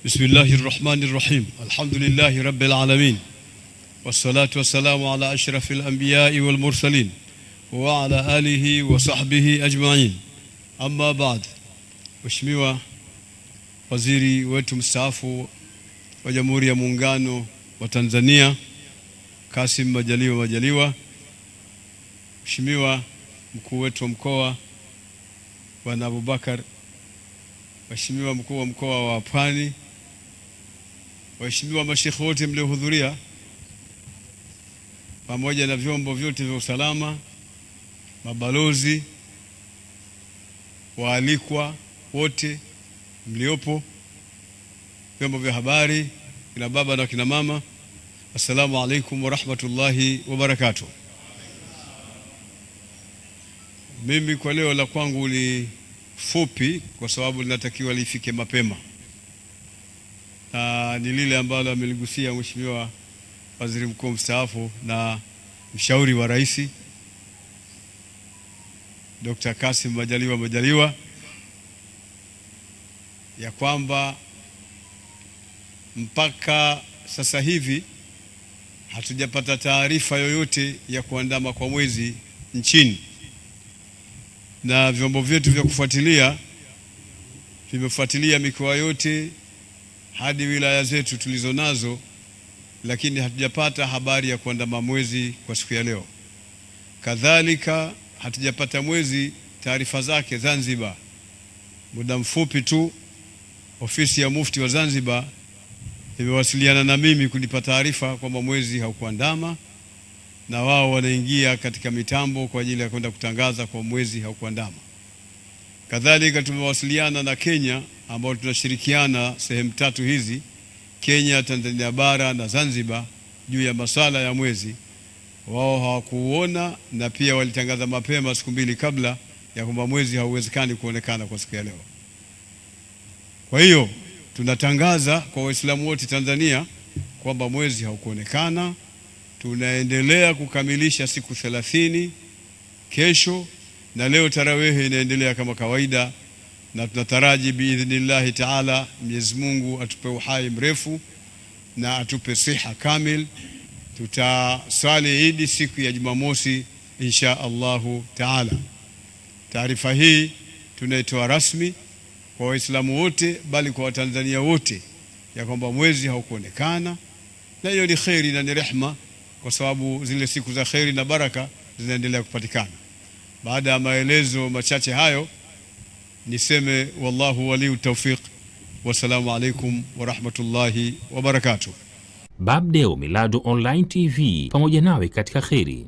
Bismillahirrahmanirrahim. Alhamdulillahi rabbil alamin. Wassalatu wassalamu ala ashrafil anbiya'i wal mursalin wa ala alihi wa sahbihi ajma'in. Amma ba'd. Mheshimiwa Waziri wetu mstaafu wa Jamhuri ya Muungano wa Tanzania Kassim Majaliwa, Mheshimiwa mkuu wetu wa mkoa Bwana Abubakar, Mheshimiwa mkuu wa mkoa wa Pwani, waheshimiwa mashekhe wote mliohudhuria, pamoja na vyombo vyote vya usalama, mabalozi, waalikwa wote mliopo, vyombo vya habari, kina baba na kina mama, assalamu alaikum wa rahmatullahi wa barakatuh. Mimi kwa leo la kwangu ni fupi kwa sababu linatakiwa lifike mapema, na ni lile ambalo ameligusia Mheshimiwa Waziri Mkuu mstaafu na mshauri wa Rais Dr. Kassim Majaliwa, ya kwamba mpaka sasa hivi hatujapata taarifa yoyote ya kuandama kwa mwezi nchini, na vyombo vyetu vya kufuatilia vimefuatilia mikoa yote hadi wilaya zetu tulizonazo, lakini hatujapata habari ya kuandama mwezi kwa siku ya leo. Kadhalika hatujapata mwezi taarifa zake Zanzibar. Muda mfupi tu ofisi ya mufti wa Zanzibar imewasiliana na mimi kunipa taarifa kwamba mwezi haukuandama, na wao wanaingia katika mitambo kwa ajili ya kwenda kutangaza kwa mwezi haukuandama. Kadhalika tumewasiliana na Kenya ambao tunashirikiana sehemu tatu hizi, Kenya, Tanzania bara na Zanzibar, juu ya masala ya mwezi. Wao hawakuona, na pia walitangaza mapema siku mbili kabla ya kwamba mwezi hauwezekani kuonekana kwa siku ya leo. Kwa hiyo tunatangaza kwa Waislamu wote Tanzania kwamba mwezi haukuonekana. Tunaendelea kukamilisha siku 30 kesho, na leo tarawehe inaendelea kama kawaida, na tunataraji biidhnillahi taala Mwenyezi Mungu atupe uhai mrefu na atupe siha kamil. Tutaswali Idi siku ya Jumamosi insha Allahu taala. Taarifa hii tunaitoa rasmi kwa Waislamu wote, bali kwa Watanzania wote, ya kwamba mwezi haukuonekana, na hiyo ni khairi na ni rehma, kwa sababu zile siku za khairi na baraka zinaendelea kupatikana. Baada ya maelezo machache hayo, niseme wallahu waliu tawfiq. Wassalamu alaikum wa rahmatullahi wa barakatuh. Babdeo Miladu Online TV, pamoja nawe katika kheri.